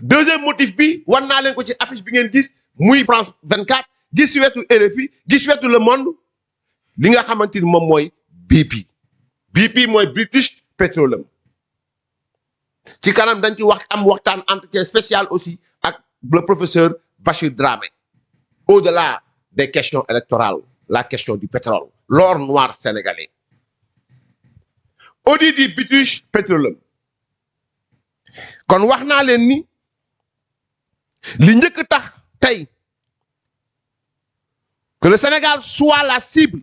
deuxième motif bi wan naa leen ko ci affiche bi ngeen gis muy France 24 gis ci wetu RFI gis ci wetu Le Monde li nga xamante ni moom mooy BP. BP mooy British Petroleum. ci kanam dañ ci wax am waxtaan entretien spécial aussi ak le professeur Bachir Dramé au-delà des questions électorales la question du pétrole l'or noir sénégalais. audit du British Petroleum kon wax naa leen ni li njëkk tax tey que le Sénégal soit la cible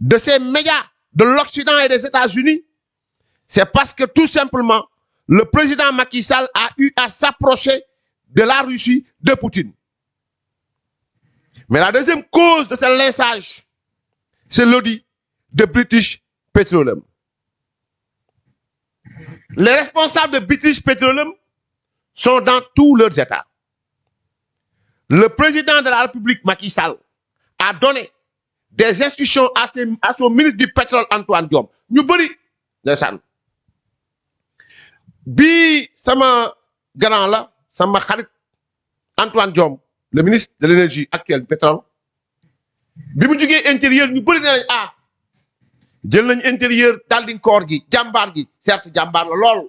de ces médias de l'Occident et des États-Unis, c'est parce que tout simplement le président Macky Sall a eu à s'approcher de la Russie de Poutine. Mais la deuxième cause de ce lynchage, c'est l'audit de British Petroleum. Les responsables de British Petroleum sont dans tous leurs États. Le président de la République, Macky Sall, a donné des instructions à son ministre du pétrole, Antoine Diome. Ñu bëri ndeysaan bi sama grand la sama xarit Antoine Diome le ministre de l'énergie actuel du pétrole bi mu jógee intérieur ñu bëri ne nañ jël nañ intérieur Daldinkor gi jàmbaar gi certes jàmbaar la lool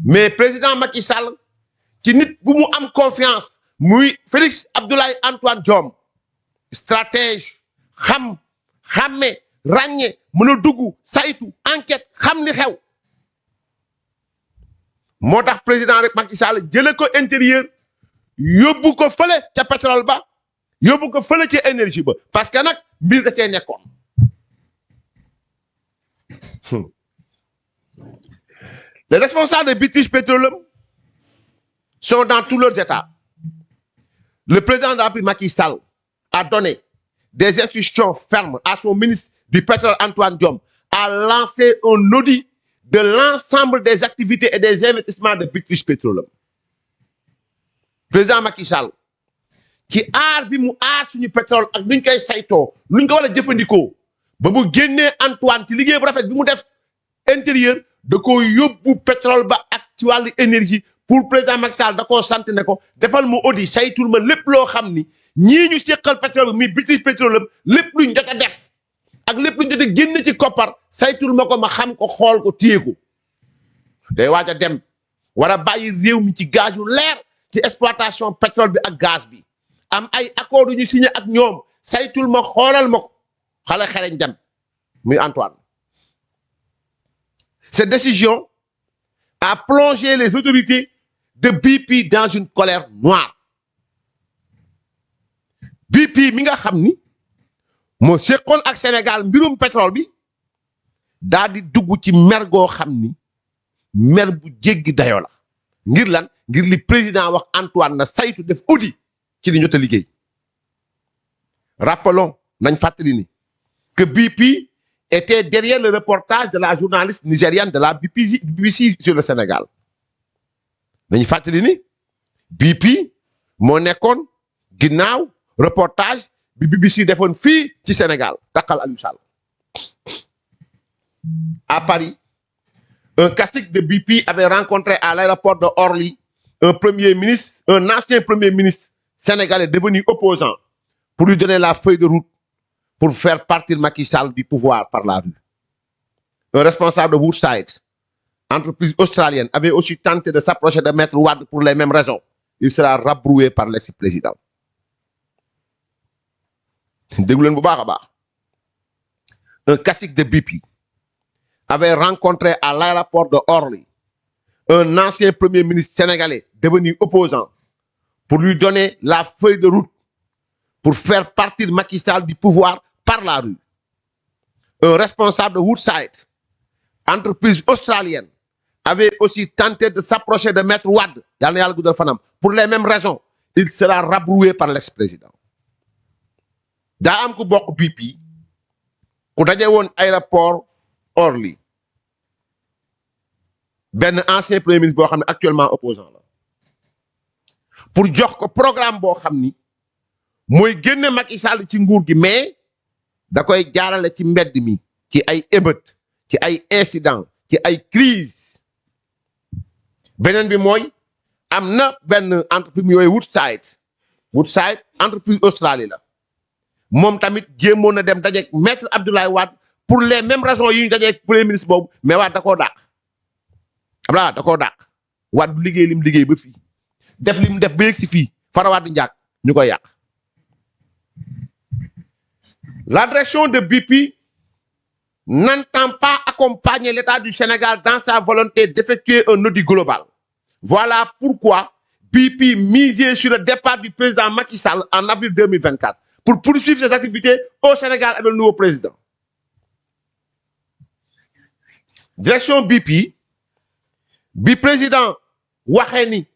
mais président Macky Sall ci nit bu mu am confiance muy Félix Abdoulaye Antoine Diome stratège xàmme ràññe mën a dugg saytu enquête xam li xew moo tax président rek Macky Sall jële ko intérieur yóbbu ko fële ca pétrole ba yóbbu ko fële ca énergie ba parce que nag mbir da cee nekkoon les responsables de British Petroleum sont dans tous leurs États. Le président de la République Macky Sall a donné des instructions fermes à son ministre du pétrole Antoine Diome à lancer un audit de l'ensemble des activités et des investissements de British Petroleum. Président Macky Sall ci aar bi mu aar suñu pétrole ak nuñ koy saytoo nuñ ko war a jëfandikoo ba mu génnee Antoine ci liggéey bu rafet bi mu def intérieur da ko yóbbu pétrole ba ak ci wàllu énergie pour président Macky Sall da koo sant ne ko defal mu audit saytul ma lépp loo xam ni ñii ñu seqal pétrole bi muy British Petroleum lépp luñ jot a def ak lépp luñ jot a génn ci koppar saytul ma ko ma xam ko xool ko téye ko day waaj a dem war a bàyyi réew mi ci gaz yu leer ci exploitation pétrole bi ak gaz bi am ay accord yu ñu signé ak ñoom saytul ma xoolal ma ko xale xereñ dem muy Antoine. Cette décision a plongé les autorités de BP dans une colère noire. BP mi nga xam ni moo seqoon ak Sénégal mbirum pétrole bi daal di dugg ci mer goo xam ni mer bu jéggi dayoo la ngir lan ngir li président wax Antoine na saytu def audit ci li jot a liggéey. Rappelons nañ fàttali ni que BP était derrière le reportage de la journaliste nigériane de la BBC sur le Sénégal. nañ fàttali ni BP moo nekkoon ginnaaw reportage bi BBC defoon fii ci Sénégal takkal Aliou Sall. À Paris, un cacique de BP avait rencontré à l'aéroport de Orly un ancien premier ministre sénégalais devenu opposant pour lui donner la feuille de route pour faire partir Macky Sall du pouvoir par la rue. Un responsable de Woodside, entreprise australienne, avait aussi tenté de s'approcher de Maître Wade pour les mêmes raisons. Il sera rabroué par l'ex-président. Un cacique de BP avait rencontré à l'aéroport de Orly un ancien premier ministre sénégalais devenu opposant pour lui donner la feuille de route pour faire partir Macky Sall du pouvoir par la rue. Un responsable de Woodside, entreprise australienne, avait aussi tenté de s'approcher de Maître Wade pour les mêmes raisons. Il sera rabroué par l'ex-président. daa am ku bokk BP ku daje woon aéroport Orly benn ancien premier ministre boo xam ne actuellement opposant la pour jox ko programme boo xam ni mooy génne Macky Sall ci nguur gi mais da koy jaarale ci mbedd mi ci ay émeute ci ay incident ci ay crise beneen bi mooy amna ben entreprise yoy Woodside entreprise Australie la mom tamit jéemoon na dem dajeeg maître Abdoulaye Wade pour les mêmes raisons yi ñu dajeeg premier ministre boobu mais Wade da koo dàq Abdoulaye Wade da koo dàq Wade du liggéey lim liggéey ba fii def lim def ba yegg si fii fara Wade njàkk ñu koy yàq. La direction de BP n'entend pas accompagner l'État du Sénégal dans sa volonté d'effectuer un audit global. Voilà pourquoi BP misait sur le départ du président Macky Sall en avril 2024 pour poursuivre ses activités au Sénégal avec le nouveau président. Direction BP, bi président waxee ni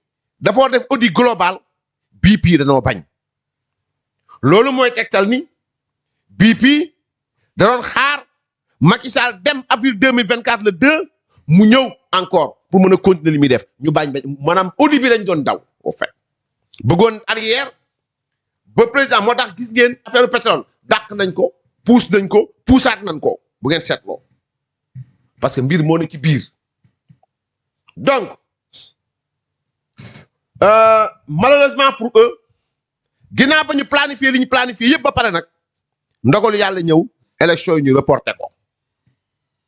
dafa def audit global BP dañoo bañ loolu mooy tegtal ni BP da doon xaar Macky Sall dem avril 2024 le 2 mu ñëw encore pour mën a continuer li muy def ñu bañ maanaam audit bi dañ doon daw au fait bëggoon arrière ba président moo tax gis ngeen affaire pétrole dàq nañ ko puusaat nañ ko bu ngeen seetloo parce que mbir moo ne ci biir donc malheureusement pour eux ginnaaw ba ñu planifier li ñu planifier yëpp ba pare nag ndogalu yàlla ñëw élection yi ñu reporté ko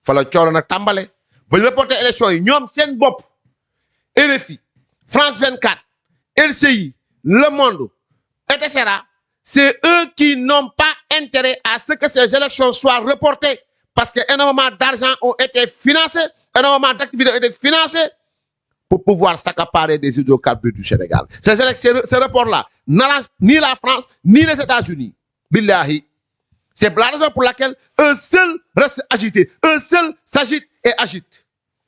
fa la cooro nag tàmbale ba ñu reporté élection yi ñoom seen bopp RFI France 24 LCI Le Monde etc. C'est eux qui n'ont pas intérêt à ce que ces élections soient reportées parce que énormément d'argent ont été financés, énormément d'activités ont été financées pour pouvoir s'accaparer des hydrocarbures du Sénégal. Ce report-là n'arrange ni la France ni les États-Unis. Billahi. C'est la raison pour laquelle un seul reste agité, un seul s'agite et agite.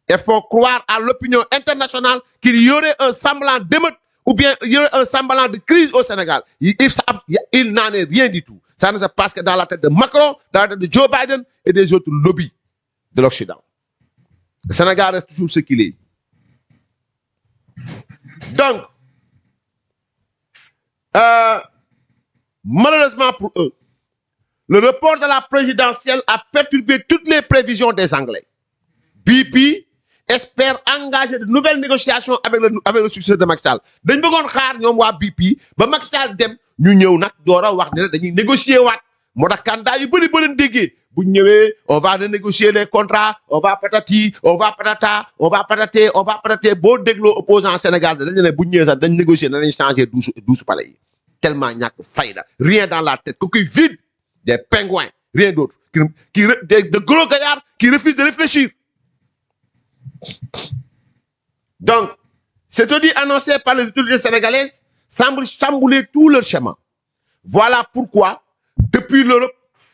Et font croire à l'opinion internationale qu'il y aurait un semblant d'émeute ou bien il y aurait un semblant de crise au Sénégal. Il n'en est rien du tout. Ça ne se passe que dans la tête de Macron, dans la tête de Joe Biden et des autres lobbies de l'Occident. Le Sénégal reste toujours ce qu'il est. Donc, malheureusement pour eux, le report de la présidentielle a perturbé toutes les prévisions des Anglais. BP espère engager de nouvelles négociations avec le successeur de Macky Sall. Dañ bëggoon xaar ñoom waa BP ba Macky Sall dem ñu ñëw nag door a wax ne dañuy négocier waat moo tax candidat yu bëri bëri déggee bu ñëwee on va renégocier les contrats on va patati on va patata on va patater on va patater boo dégloo opposant Sénégal dañ ne bu ñëwee sax dañ négocier nañ changer douze palais yi tellement ñàkk fayda rien dans la tête coquille vide des pingouins rien d'autre de gros gaillards qui refusent de réfléchir. Donc, cet audit annoncé par les autorités sénégalaises semble chambouler tout leur schéma. Voilà pourquoi, depuis l'Europe,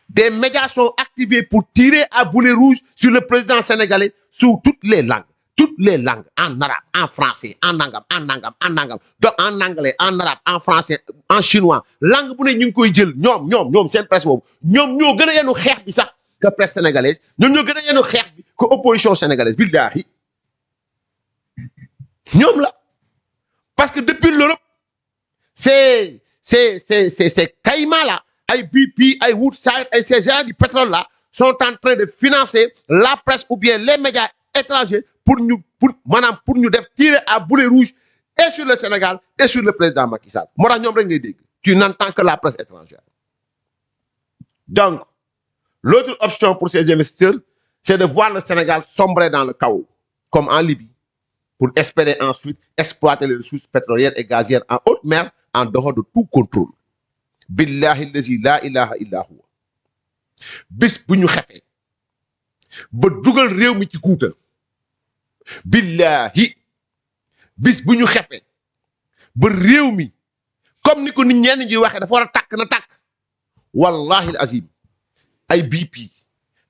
des médias sont activés pour tirer à boulet rouge sur le président sénégalais sous toutes les langues, en arabe, en français, en anglais, en arabe, en français, en chinois. Langue bu ne ñu ngi koy jël ñoom seen presse boobu ñoom ñoo gën a yenu xeex bi sax que presse sénégalaise ñoom ñoo gën a yenu xeex bi que opposition sénégalaise billahi ñoom la parce que depuis l'Europe ces caïmans là ay BP ay Woodside ay ces gens du pétrole là sont en train de financer la presse ou bien les médias étrangers pour nous def tirer à boulet rouge et sur le Sénégal et sur le président Macky Sall moo tax ñoom rek ngay dégg tu n'entends que la presse étrangère. Donc l'autre option pour ces investisseurs c'est de voir le Sénégal sombrer dans le chaos comme en Libye pour espérer ensuite exploiter les ressources pétrolières et gazières en haute mer en dehors de tout contrôle. Billahi allazi la ilaha illa huwa. Bis bu ñu xefee ba dugal réew mi ci guuta billahi bis bu ñu xefee ba réew mi comme ni ko nit ñenn ñi waxee dafa war a tàkk na tàkk wallahi azim ay BP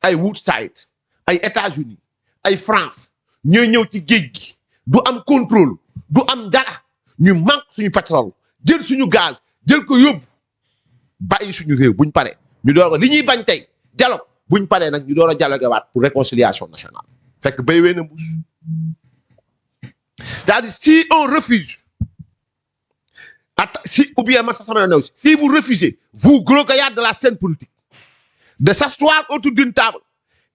ay Woodside ay États-Unis ay France ñooy ñëw ci géej gi du am contrôle du am dara ñu manque suñu pétrole jël suñu gaz jël ko yóbbu bàyyi suñu réew buñ paree ñu door li ñuy bañ tey dialogue buñ paree nag ñu door a dialogue waat pour réconciliation nationale fekk béy wee na mbuus c'est-à-dire si on refuse ou bien man sax sama yoon aussi si vous refusez vous gros gaillards de la scène politique de s'asseoir autour d'une table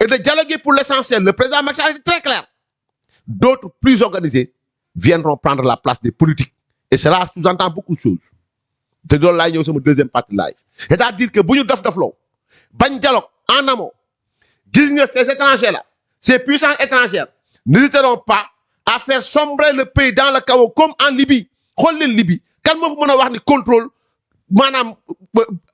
et de dialoguer pour l'essentiel le président Macky Sall est très clair d'autres plus organisés viendront prendre la place des politiques. Et cela sous-entend beaucoup de choses. C'est dans la deuxième partie live. C'est-à-dire que si nous devons ban dialogue en amont, ces étrangers-là, ces puissances étrangères, n'hésiteront pas à faire sombrer le pays dans le chaos comme en Libye. Xool leen Libye kan moo fa mën a wax ni contrôle maanaam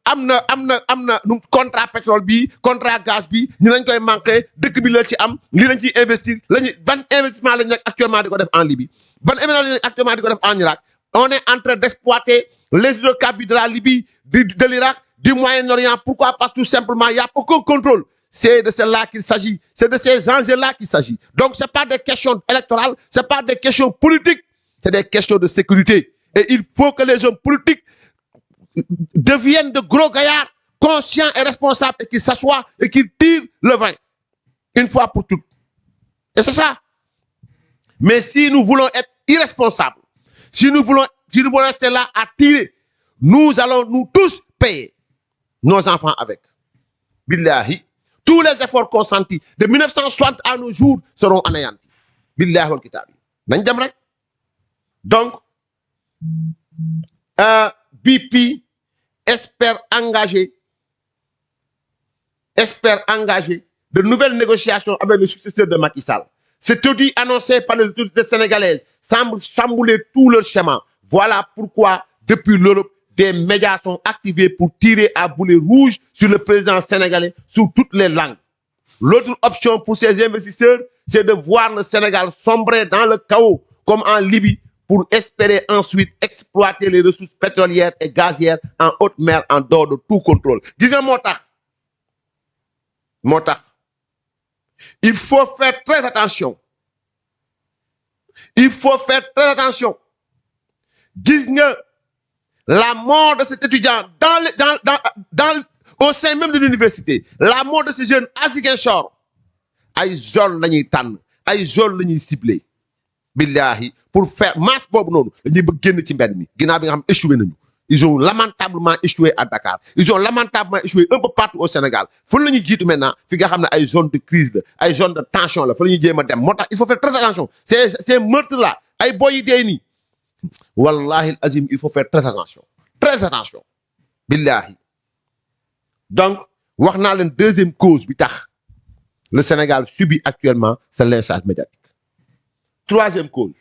amna contrat pétrole bi contrat gaz bi ñu lañ koy manqué dëkk bi la ci am lii lañ ciy investir lañu ban investissement lañ nekk actuellement di ko def en Libye ban investissement lañ nekk actuellement di ko def en Irak. On est en train d'exploiter les hydrocarbures de la Libye, de l'Irak, du Moyen-Orient. Pourquoi? Parce que tout simplement, il n'y a aucun contrôle. C'est de cela qu'il s'agit. C'est de ces enjeux-là qu'il s'agit. Donc, ce n'est pas des questions électorales, ce n'est pas des questions politiques, c'est des questions de sécurité. Et il faut que les hommes politiques deviennent de gros gaillards, conscients et responsables, et qu'ils s'assoient et qu'ils tirent le vin. Une fois pour toutes. Et c'est ça. Mais si nous voulons être irresponsables, si nous voulons rester là à tirer, nous allons nous tous payer nos enfants avec. Billahi, tous les efforts consentis de 1960 à nos jours seront anéantis. Billahi wal kitabi. Nañ dem rek. Donc, BP espère engager de nouvelles négociations avec le successeur de Macky Sall. Cet audit annoncé par les autorités sénégalaises semble chambouler tout leur schéma. Voilà pourquoi, depuis l'Europe, des médias sont activés pour tirer à boulet rouge sur le président sénégalais sous toutes les langues. L'autre option pour ces investisseurs, c'est de voir le Sénégal sombrer dans le chaos, comme en Libye, pour espérer ensuite exploiter les ressources pétrolières et gazières en haute mer en dehors de tout contrôle. Disons Motak. Il faut faire très attention. Il faut faire très attention. Disons la mort de cet étudiant au sein même de l'université, la mort de ce jeune à Ziguinchor, ay zone lañuy tànn, ay zone lañuy ciblé. Billahi, pour faire masse bobu noonu, dañuy bëgg génn ci mbedd mi. Ginnaaw bi nga xam échoué nañu. Ils ont lamentablement échoué à Dakar. Ils ont lamentablement échoué un peu partout au Sénégal. Faut la ñuy jiitu maintenant fi nga xam ne ay zone de crise la, ay zone de tension la, fa la ñuy jéem a dem. Moo tax il faut faire très attention. Ces meurtres là, ay boy yi dee nii. Wallahi azim, il faut faire très attention. Très attention. Billahi. Donc, wax naa leen deuxième cause bi tax le Sénégal subit actuellement ce lynchage médiatique. Troisième cause.